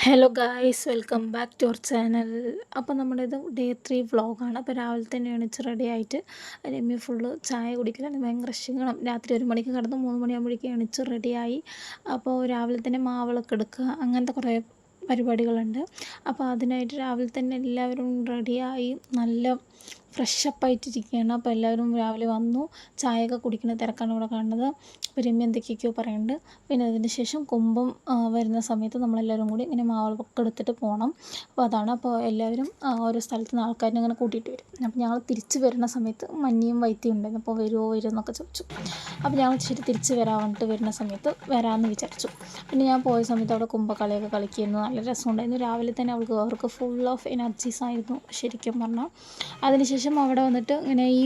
Hello guys, welcome back to our channel. അപ്പോൾ നമ്മുടേത് day 3 വ്ളോഗാണ്. അപ്പോൾ രാവിലെ തന്നെ എണീച്ച് റെഡി ആയിട്ട് രമ്യ ഫുള്ള് ചായ കുടിക്കലാണ്. ഭയങ്കര ക്ഷീണം. രാത്രി 1 മണിക്ക് കിടന്ന് 3 മണിയാകുമ്പോഴേക്കും എണീച്ച് റെഡിയായി. അപ്പോൾ രാവിലെ തന്നെ മാവിളക്ക് എടുക്കുക, അങ്ങനത്തെ കുറേ പരിപാടികളുണ്ട്. അപ്പോൾ അതിനായിട്ട് രാവിലെ തന്നെ എല്ലാവരും റെഡിയായി നല്ല ഫ്രഷപ്പായിട്ടിരിക്കുകയാണ്. അപ്പോൾ എല്ലാവരും രാവിലെ വന്നു, ചായയൊക്കെ കുടിക്കുന്ന തിരക്കാണ് ഇവിടെ കാണുന്നത്. അപ്പോൾ രമ്യ എന്തൊക്കെയൊക്കെയോ പറയുന്നുണ്ട്. പിന്നെ അതിന് ശേഷം കുംഭം വരുന്ന സമയത്ത് നമ്മളെല്ലാവരും കൂടി ഇങ്ങനെ മാവളൊക്കെ എടുത്തിട്ട് പോകണം. അപ്പോൾ അതാണ്. അപ്പോൾ എല്ലാവരും ഓരോ സ്ഥലത്ത് നിന്ന് ആൾക്കാരിനെ ഇങ്ങനെ കൂട്ടിയിട്ട് വരും. അപ്പോൾ ഞങ്ങൾ തിരിച്ച് വരുന്ന സമയത്ത് മഞ്ഞയും വൈത്തിയും ഉണ്ടായിരുന്നു. അപ്പോൾ വരുമോ എന്നൊക്കെ ചോദിച്ചു. അപ്പോൾ ഞങ്ങൾ ശരി തിരിച്ച് വരാൻ വരുന്ന സമയത്ത് വരാമെന്ന് വിചാരിച്ചു. പിന്നെ ഞാൻ പോയ സമയത്ത് അവിടെ കുംഭക്കളിയൊക്കെ കളിക്കുന്നു, നല്ല രസമുണ്ടായിരുന്നു. രാവിലെ തന്നെ അവർക്ക് ഫുൾ ഓഫ് എനർജീസ് ആയിരുന്നു ശരിക്കും പറഞ്ഞാൽ. അതിനുശേഷം അവിടെ വന്നിട്ട് ഇങ്ങനെ ഈ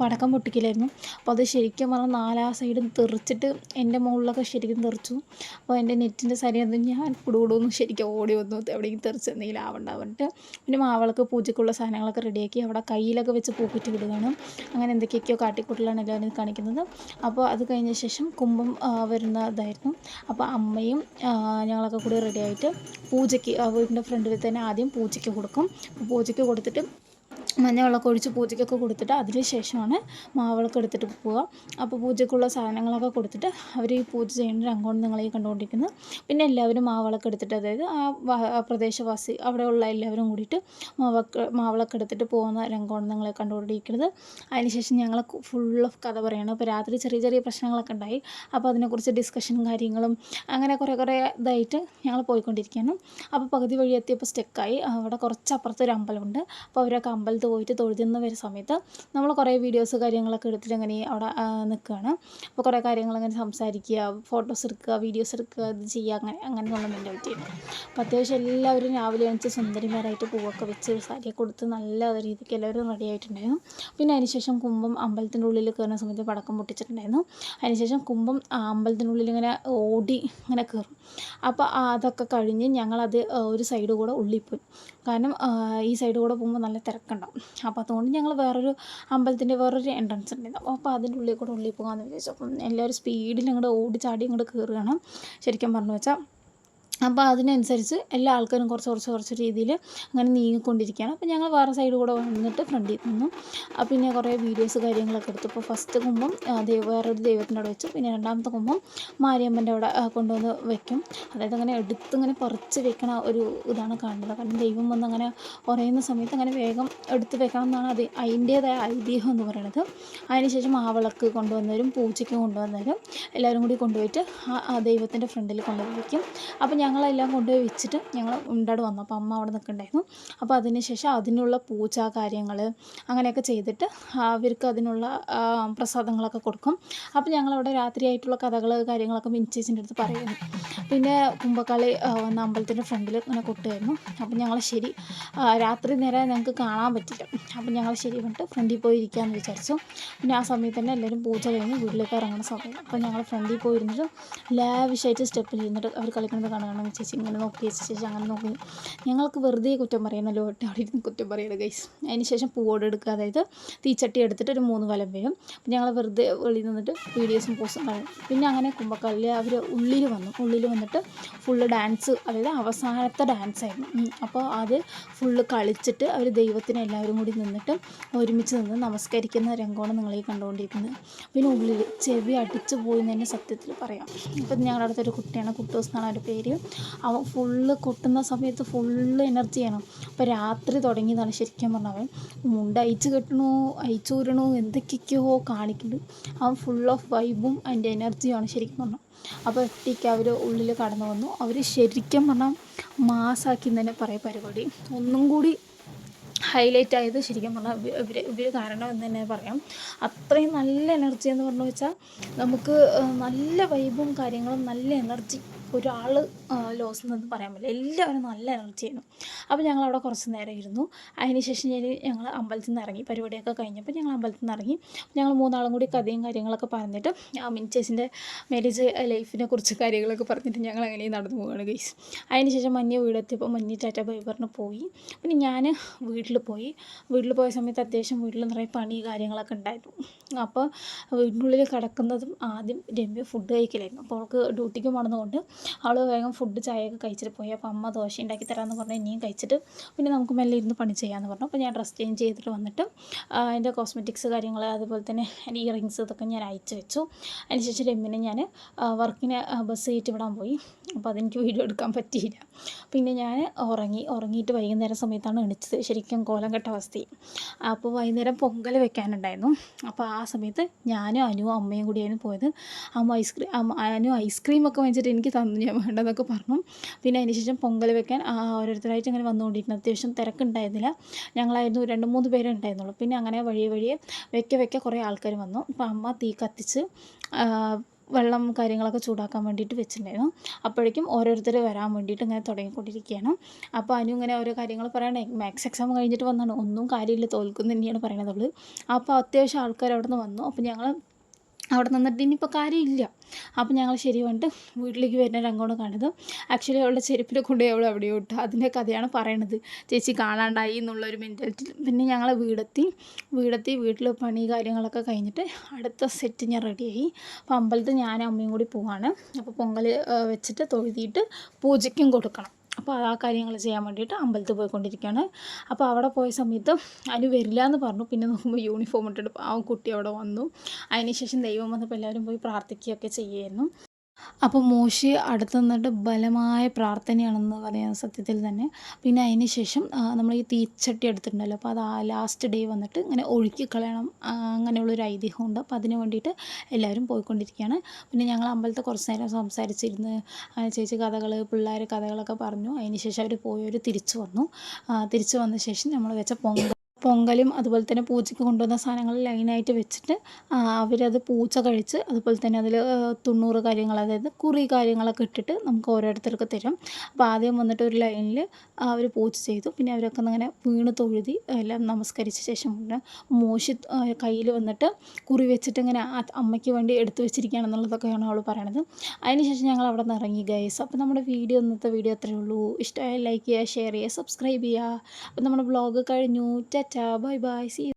പടക്കം പൊട്ടിക്കലായിരുന്നു. അപ്പോൾ അത് ശരിക്കും പറഞ്ഞാൽ 4 സൈഡും തെറിച്ചിട്ട് എൻ്റെ മുകളിലൊക്കെ ശരിക്കും തെറിച്ചു. അപ്പോൾ എൻ്റെ നെറ്റിൻ്റെ സരിയൊന്നും ഞാൻ കുടുകുടുന്ന് ശരിക്കും ഓടി വന്നു, എവിടെയെങ്കിലും തെറിച്ച് എന്തെങ്കിലും ആവണ്ടാവന്നിട്ട്. പിന്നെ മാവളക്ക് പൂജയ്ക്കുള്ള സാധനങ്ങളൊക്കെ റെഡിയാക്കി അവിടെ കയ്യിലൊക്കെ വെച്ച് പൂക്കിറ്റ് വിടുകയാണ്. അങ്ങനെ എന്തൊക്കെയൊക്കെയോ കാട്ടിക്കൂട്ടലാണ് എല്ലാവരും കാണിക്കുന്നത്. അപ്പോൾ അത് കഴിഞ്ഞ ശേഷം കുംഭം വരുന്നതായിരുന്നു. അപ്പോൾ അമ്മയും ഞങ്ങളൊക്കെ കൂടി റെഡിയായിട്ട് പൂജയ്ക്ക് വീടിൻ്റെ ഫ്രണ്ടിൽ തന്നെ ആദ്യം പൂജയ്ക്ക് കൊടുക്കും. പൂജയ്ക്ക് കൊടുത്തിട്ട് മഞ്ഞവെള്ളമൊക്കെ ഒഴിച്ച് പൂജയ്ക്കൊക്കെ കൊടുത്തിട്ട് അതിന് ശേഷമാണ് മാവിളക്ക് എടുത്തിട്ട് പോവുക. അപ്പോൾ പൂജയ്ക്കുള്ള സാധനങ്ങളൊക്കെ കൊടുത്തിട്ട് അവർ ഈ പൂജ ചെയ്യുന്ന രംഗമാണ് നിങ്ങളീ കണ്ടുകൊണ്ടിരിക്കുന്നത്. പിന്നെ എല്ലാവരും മാവിളക്ക് എടുത്തിട്ട്, അതായത് ആ പ്രദേശവാസി അവിടെയുള്ള എല്ലാവരും കൂടിയിട്ട് മാവിളക്ക് എടുത്തിട്ട് പോകുന്ന രംഗമാണ് നിങ്ങളെ കണ്ടുകൊണ്ടിരിക്കുന്നത്. അതിനുശേഷം ഞങ്ങൾ ഫുൾ ഓഫ് കഥ പറയുകയാണ്. അപ്പോൾ രാത്രി ചെറിയ ചെറിയ പ്രശ്നങ്ങളൊക്കെ ഉണ്ടായി. അപ്പോൾ അതിനെക്കുറിച്ച് ഡിസ്കഷനും കാര്യങ്ങളും അങ്ങനെ കുറേ ഇതായിട്ട് ഞങ്ങൾ പോയിക്കൊണ്ടിരിക്കുകയാണ്. അപ്പോൾ പകുതി വഴി എത്തിയപ്പോൾ സ്റ്റക്കായി. അവിടെ കുറച്ചപ്പുറത്ത് ഒരു അമ്പലമുണ്ട്. അപ്പോൾ അവരൊക്കെ അമ്പലത്തിൽ പോയിട്ട് തൊഴുതുന്ന വരുന്ന സമയത്ത് നമ്മൾ കുറേ വീഡിയോസ് കാര്യങ്ങളൊക്കെ എടുത്തിട്ട് അങ്ങനെ അവിടെ നിൽക്കുകയാണ്. അപ്പോൾ കുറേ കാര്യങ്ങളങ്ങനെ സംസാരിക്കുക, ഫോട്ടോസ് എടുക്കുക, വീഡിയോസ് എടുക്കുക, ഇത് ചെയ്യുക, അങ്ങനെയുള്ള മെൻറ്റാലിറ്റിയാണ്. അപ്പോൾ അത്യാവശ്യം എല്ലാവരും രാവിലെ എണീച്ച് സുന്ദരിമാരായിട്ട് പൂവൊക്കെ വെച്ച് സാരിയൊക്കെ കൊടുത്ത് നല്ല രീതിക്ക് എല്ലാവരും റെഡി ആയിട്ടുണ്ടായിരുന്നു. പിന്നെ അതിനുശേഷം കുംഭം അമ്പലത്തിൻ്റെ ഉള്ളിൽ കയറുന്ന സമയത്ത് പടക്കം പൊട്ടിച്ചിട്ടുണ്ടായിരുന്നു. അതിനുശേഷം കുംഭം അമ്പലത്തിനുള്ളിൽ ഇങ്ങനെ ഓടി ഇങ്ങനെ കയറും. അപ്പോൾ അതൊക്കെ കഴിഞ്ഞ് ഞങ്ങളത് ഒരു സൈഡ് കൂടെ ഉള്ളിൽ പോയി. കാരണം ഈ സൈഡ് കൂടെ പോകുമ്പോൾ നല്ല തിരക്കുണ്ടാവും. അപ്പോൾ അതുകൊണ്ട് ഞങ്ങൾ അമ്പലത്തിൻ്റെ വേറൊരു എൻട്രൻസ് ഉണ്ടായിരുന്നു. അപ്പോൾ അതിൻ്റെ ഉള്ളിൽ കൂടെ പോകാമെന്ന് വിചാരിച്ചു. അപ്പം എല്ലാവരും സ്പീഡിൽ അങ്ങോട്ട് ഓടി ചാടി അങ്ങോട്ട് കയറുകയാണ് ശരിക്കും പറഞ്ഞു വെച്ചാൽ. അപ്പോൾ അതിനനുസരിച്ച് എല്ലാ ആൾക്കാരും കുറച്ച് രീതിയിൽ അങ്ങനെ നീങ്ങിക്കൊണ്ടിരിക്കുകയാണ്. അപ്പോൾ ഞങ്ങൾ വേറെ സൈഡ് കൂടെ വന്നിട്ട് ഫ്രണ്ടിൽ നിന്നു. പിന്നെ കുറേ വീഡിയോസ് കാര്യങ്ങളൊക്കെ എടുത്തു. ഇപ്പോൾ ഫസ്റ്റ് കുംഭം വേറൊരു ദൈവത്തിൻ്റെ അവിടെ വെച്ചു. പിന്നെ രണ്ടാമത്തെ കുംഭം മാരിയമ്മൻ്റെ അവിടെ കൊണ്ടുവന്ന് വെക്കും. അതായത് അങ്ങനെ എടുത്തിങ്ങനെ പറിച്ച് വെക്കണ ഒരു ഇതാണ് കാണുന്നത്. കാരണം ദൈവം വന്ന് അങ്ങനെ ഉറയുന്ന സമയത്ത് അങ്ങനെ വേഗം എടുത്ത് വെക്കണം എന്നാണ് അതിൻ്റേതായ ഐതിഹ്യം എന്ന് പറയുന്നത്. അതിനുശേഷം മാവിളക്ക് കൊണ്ടുവന്നവരും പൂജയ്ക്ക് കൊണ്ടുവന്നവരും എല്ലാവരും കൂടി കൊണ്ടുപോയിട്ട് ആ ദൈവത്തിൻ്റെ ഫ്രണ്ടിൽ കൊണ്ടുപോയി വയ്ക്കും. അപ്പോൾ ഞങ്ങളെല്ലാം കൊണ്ടുപോയി വെച്ചിട്ട് ഞങ്ങൾ ഉണ്ടാട് വന്നു. അപ്പോൾ അമ്മ അവിടെ നിൽക്കുന്നുണ്ടായിരുന്നു. അപ്പോൾ അതിന് ശേഷം അതിനുള്ള പൂജാ കാര്യങ്ങൾ അങ്ങനെയൊക്കെ ചെയ്തിട്ട് അവർക്ക് അതിനുള്ള പ്രസാദങ്ങളൊക്കെ കൊടുക്കും. അപ്പോൾ ഞങ്ങളവിടെ രാത്രിയായിട്ടുള്ള കഥകൾ കാര്യങ്ങളൊക്കെ മിനിച്ചേച്ചിൻ്റെ അടുത്ത് പറയുന്നു. പിന്നെ കുംഭക്കളി വന്ന അമ്പലത്തിൻ്റെ ഫ്രണ്ടിൽ ഇങ്ങനെ കൊട്ടുമായിരുന്നു. അപ്പോൾ ഞങ്ങൾ ശരി രാത്രി നേരെ ഞങ്ങൾക്ക് കാണാൻ പറ്റില്ല. അപ്പോൾ ഞങ്ങൾ ശരി പറഞ്ഞിട്ട് ഫ്രണ്ടിൽ പോയി ഇരിക്കാമെന്ന് വിചാരിച്ചു. പിന്നെ ആ സമയത്ത് തന്നെ എല്ലാവരും പൂജ കഴിഞ്ഞ് വീട്ടിലേക്ക് ഇറങ്ങുന്ന സമയം. അപ്പോൾ ഞങ്ങൾ ഫ്രണ്ടിൽ പോയിരുന്നിട്ട് ലാവിഷായിട്ട് സ്റ്റെപ്പിൽ ഇരുന്നിട്ട് അവർ കളിക്കുന്നത് കാണുകയാണ്. ചേച്ചി ഇങ്ങനെ നോക്കി, ചേച്ചി അങ്ങനെ നോക്കി. ഞങ്ങൾക്ക് വെറുതെ കുറ്റം പറയുന്നല്ലോ, അവിടെ ഇരുന്ന് കുറ്റം പറയുന്നത് ഗൈസ്. അതിന് ശേഷം പൂവോട് എടുക്കുക, അതായത് തീച്ചട്ടി എടുത്തിട്ട് ഒരു 3 വലം വരും. അപ്പം ഞങ്ങൾ വെറുതെ വെളിയിൽ നിന്നിട്ട് വീഡിയോസും പോസ്റ്റും കളയും. പിന്നെ അങ്ങനെ കുംഭക്കളിൽ അവർ ഉള്ളിൽ വന്നിട്ട് ഫുള്ള് ഡാൻസ്, അതായത് അവസാനത്തെ ഡാൻസ് ആയിരുന്നു. അപ്പോൾ അത് ഫുള്ള് കളിച്ചിട്ട് അവർ ദൈവത്തിന് എല്ലാവരും കൂടി നിന്നിട്ട് ഒരുമിച്ച് നിന്ന് നമസ്കരിക്കുന്ന രംഗമാണ് നിങ്ങളീ കണ്ടുകൊണ്ടിരിക്കുന്നത്. പിന്നെ ഉള്ളിൽ ചെവി അടിച്ചു പോയി എന്ന് തന്നെ സത്യത്തിൽ പറയാം. ഇപ്പം ഞങ്ങളുടെ അടുത്തൊരു കുട്ടിയാണ്, കുട്ടൂസ് എന്നാണ് അവരുടെ പേര്. അവൻ ഫുള്ള് കൊട്ടുന്ന സമയത്ത് ഫുള്ള് എനർജിയാണ്. അപ്പോൾ രാത്രി തുടങ്ങിയതാണ് ശരിക്കും പറഞ്ഞാൽ. അവൻ മുണ്ട് അയച്ചു കെട്ടണോ അയച്ചൂരണോ എന്തൊക്കെയൊക്കെയോ കാണിക്കുന്നുണ്ട്. അവൻ ഫുൾ ഓഫ് വൈബും അതിൻ്റെ എനർജിയാണ് ശരിക്കും പറഞ്ഞാൽ. അപ്പോൾ ഒറ്റയ്ക്ക് അവർ ഉള്ളിൽ കടന്നു വന്നു. അവർ ശരിക്കും പറഞ്ഞാൽ മാസാക്കി എന്ന് തന്നെ പറയാം പരിപാടി. ഒന്നും കൂടി ഹൈലൈറ്റ് ആയത് ശരിക്കും പറഞ്ഞാൽ ഇവർ കാരണം എന്ന് തന്നെ പറയാം. അത്രയും നല്ല എനർജി എന്ന് പറഞ്ഞു വെച്ചാൽ നമുക്ക് നല്ല വൈബും കാര്യങ്ങളും നല്ല എനർജി. ഒരാൾ ലോസ് എന്നൊന്നും പറയാൻ പറ്റില്ല, എല്ലാവരും നല്ല എനർജിയായിരുന്നു. അപ്പോൾ ഞങ്ങളവിടെ കുറച്ച് നേരം ഇരുന്നു. അതിനുശേഷം ഞങ്ങൾ അമ്പലത്തിൽ നിന്ന് ഇറങ്ങി. പരിപാടിയൊക്കെ കഴിഞ്ഞപ്പോൾ ഞങ്ങൾ അമ്പലത്തിൽ നിന്ന് ഇറങ്ങി. ഞങ്ങൾ 3 ആളും കൂടി കഥയും കാര്യങ്ങളൊക്കെ പറഞ്ഞിട്ട് മിനിച്ചേച്ചിൻ്റെ മാരേജ് ലൈഫിനെ കുറിച്ച് കാര്യങ്ങളൊക്കെ പറഞ്ഞിട്ട് ഞങ്ങൾ അങ്ങനെ നടന്നു പോവുകയാണ് ഗൈസ്. അതിനുശേഷം മഞ്ഞ വീടെത്തിയപ്പോൾ മഞ്ഞ ടാറ്റ ബൈ പറഞ്ഞ് പോയി. പിന്നെ ഞാൻ വീട്ടിൽ പോയ സമയത്ത് അത്യാവശ്യം വീട്ടിൽ നിറയെ പണി കാര്യങ്ങളൊക്കെ ഉണ്ടായിരുന്നു. അപ്പോൾ വീടിനുള്ളിൽ കിടക്കുന്നതും ആദ്യം രമ്യ ഫുഡ് കഴിക്കലായിരുന്നു. അപ്പോൾ അവൾക്ക് ഡ്യൂട്ടിക്ക് പോകണമെന്നുകൊണ്ട് അവൾ വേഗം ഫുഡ് ചായയൊക്കെ കഴിച്ചിട്ട് പോയി. അപ്പോൾ അമ്മ ദോശ ഉണ്ടാക്കി തരാമെന്ന് പറഞ്ഞ് ഇനിയും കഴിച്ചിട്ട് പിന്നെ നമുക്ക് മെല്ലെ ഇരുന്ന് പണി ചെയ്യാമെന്ന് പറഞ്ഞു. അപ്പോൾ ഞാൻ ഡ്രസ് ചേഞ്ച് ചെയ്തിട്ട് വന്നിട്ട് എൻ്റെ കോസ്മെറ്റിക്സ് കാര്യങ്ങൾ അതുപോലെ തന്നെ എൻ്റെ ഇയറിങ്സ് ഇതൊക്കെ ഞാൻ അയച്ചു വെച്ചു. അതിനുശേഷം രമ്യനെ ഞാൻ വർക്കിന് ബസ് കയറ്റി വിടാൻ പോയി. അപ്പോൾ അതെനിക്ക് വീഡിയോ എടുക്കാൻ പറ്റിയില്ല. പിന്നെ ഞാൻ ഉറങ്ങിയിട്ട് വൈകുന്നേരം സമയത്താണ് എണീച്ചത്. ശരിക്കും കോലം കെട്ട അവസ്ഥയും. അപ്പോൾ വൈകുന്നേരം പൊങ്കൽ വെക്കാനുണ്ടായിരുന്നു. അപ്പോൾ ആ സമയത്ത് ഞാനും അനുവും അമ്മയും കൂടിയാണ് പോയത്. അനു ഐസ്ക്രീമൊക്കെ വാങ്ങിച്ചിട്ട് എനിക്ക് തന്നു, ഞാൻ വേണ്ടെന്നൊക്കെ പറഞ്ഞു. പിന്നെ അതിന് ശേഷം പൊങ്കൽ വെക്കാൻ ഓരോരുത്തരായിട്ട് ഇങ്ങനെ വന്നുകൊണ്ടിരുന്നു. അത്യാവശ്യം തിരക്കുണ്ടായിരുന്നില്ല, ഞങ്ങളായിരുന്നു 2-3 പേരേ ഉണ്ടായിരുന്നുള്ളൂ. പിന്നെ അങ്ങനെ വഴിയെ വെക്കെ കുറേ ആൾക്കാർ വന്നു. അപ്പോൾ അമ്മ തീ കത്തിച്ച് വെള്ളം കാര്യങ്ങളൊക്കെ ചൂടാക്കാൻ വേണ്ടിയിട്ട് വെച്ചിട്ടുണ്ടായിരുന്നു. അപ്പോഴേക്കും ഓരോരുത്തർ വരാൻ വേണ്ടിയിട്ട് ഇങ്ങനെ തുടങ്ങിക്കൊണ്ടിരിക്കുകയാണ്. അപ്പോൾ അനു ഇങ്ങനെ ഓരോ കാര്യങ്ങൾ പറയണേ, മാത്സ് എക്സാം കഴിഞ്ഞിട്ട് വന്നാണ്, ഒന്നും കാര്യമില്ല തോൽക്കും തന്നെയാണ് പറയണത് അവൾ. അപ്പോൾ അത്യാവശ്യം ആൾക്കാർ അവിടെ നിന്ന് വന്നു. അപ്പോൾ ഞങ്ങൾ അവിടെ നിന്നിട്ട് ഇനിയിപ്പോൾ കാര്യമില്ല. അപ്പോൾ ഞങ്ങൾ ശരി പറഞ്ഞിട്ട് വീട്ടിലേക്ക് വരുന്ന രംഗമാണ് കാണുന്നത്. ആക്ച്വലി അവളുടെ ചെരുപ്പിൽ കൊണ്ടുപോയി അവൾ എവിടെയോ ഇട്ടു. അതിൻ്റെ കഥയാണ് പറയണത്, ചേച്ചി കാണാണ്ടായി എന്നുള്ളൊരു മെൻറ്റാലിറ്റി. പിന്നെ ഞങ്ങൾ വീടെത്തി വീട്ടിൽ പണി കാര്യങ്ങളൊക്കെ കഴിഞ്ഞിട്ട് അടുത്ത സെറ്റ് ഞാൻ റെഡിയായി. അപ്പോൾ അമ്പലത്തിൽ ഞാനും അമ്മയും കൂടി പോവാണ്. അപ്പോൾ പൊങ്കൽ വെച്ചിട്ട് തൊഴുതിയിട്ട് പൂജയ്ക്കും കൊടുക്കണം. അപ്പോൾ ആ കാര്യങ്ങൾ ചെയ്യാൻ വേണ്ടിയിട്ട് അമ്പലത്തിൽ പോയിക്കൊണ്ടിരിക്കുകയാണ്. അപ്പോൾ അവിടെ പോയ സമയത്ത് അനു വരില്ല എന്ന് പറഞ്ഞു. പിന്നെ നോക്കുമ്പോൾ യൂണിഫോം ഇട്ടിട്ട് ആ കുട്ടി അവിടെ വന്നു. അതിന് ശേഷം ദൈവം വന്നപ്പോൾ എല്ലാവരും പോയി പ്രാർത്ഥിക്കുകയൊക്കെ ചെയ്യുമായിരുന്നു. അപ്പോൾ മോശി അടുത്ത് നിന്നിട്ട് ബലമായ പ്രാർത്ഥനയാണെന്ന് പറയാം സത്യത്തിൽ തന്നെ. പിന്നെ അതിന് ശേഷം നമ്മൾ ഈ തീച്ചട്ടി എടുത്തിട്ടുണ്ടല്ലോ, അപ്പോൾ അത് ആ ലാസ്റ്റ് ഡേ വന്നിട്ട് ഇങ്ങനെ ഒഴുക്കി കളയണം, അങ്ങനെയുള്ളൊരു ഐതിഹ്യമുണ്ട്. അപ്പോൾ അതിന് വേണ്ടിയിട്ട് എല്ലാവരും പോയിക്കൊണ്ടിരിക്കുകയാണ്. പിന്നെ ഞങ്ങൾ അമ്പലത്തിൽ കുറച്ച് നേരം സംസാരിച്ചിരുന്ന് ചേച്ചി കഥകൾ, പിള്ളേർ കഥകളൊക്കെ പറഞ്ഞു. അതിന് ശേഷം അവർ പോയവർ തിരിച്ചു വന്നു. തിരിച്ചു വന്ന ശേഷം നമ്മൾ വെച്ച പൊങ്കലും അതുപോലെ തന്നെ പൂജയ്ക്ക് കൊണ്ടുവന്ന സാധനങ്ങൾ ലൈനായിട്ട് വെച്ചിട്ട് അവരത് പൂജ കഴിച്ച് അതുപോലെ തന്നെ അതിൽ 90 കാര്യങ്ങൾ, അതായത് കുറി കാര്യങ്ങളൊക്കെ ഇട്ടിട്ട് നമുക്ക് ഓരോരുത്തർക്ക് തരും. അപ്പോൾ ആദ്യം വന്നിട്ട് ഒരു ലൈനിൽ അവർ പൂജ ചെയ്തു. പിന്നെ അവരൊക്കെ ഇങ്ങനെ വീണ് തൊഴുതി എല്ലാം നമസ്കരിച്ച ശേഷം മോശി കയ്യിൽ വന്നിട്ട് കുറി വെച്ചിട്ട് ഇങ്ങനെ അമ്മയ്ക്ക് വേണ്ടി എടുത്തു വെച്ചിരിക്കുകയാണെന്നുള്ളതൊക്കെയാണ് അവൾ പറയണത്. അതിന് ശേഷം ഞങ്ങൾ അവിടെ നിന്ന് ഇറങ്ങി ഗൈസ്. അപ്പോൾ നമ്മുടെ ഇന്നത്തെ വീഡിയോ അത്രയേ ഉള്ളൂ. ഇഷ്ടമായ ലൈക്ക് ചെയ്യുക, ഷെയർ ചെയ്യുക, സബ്സ്ക്രൈബ് ചെയ്യുക. അപ്പോൾ നമ്മുടെ വ്ളോഗ് കഴിഞ്ഞു. Tata, bye bye, see U.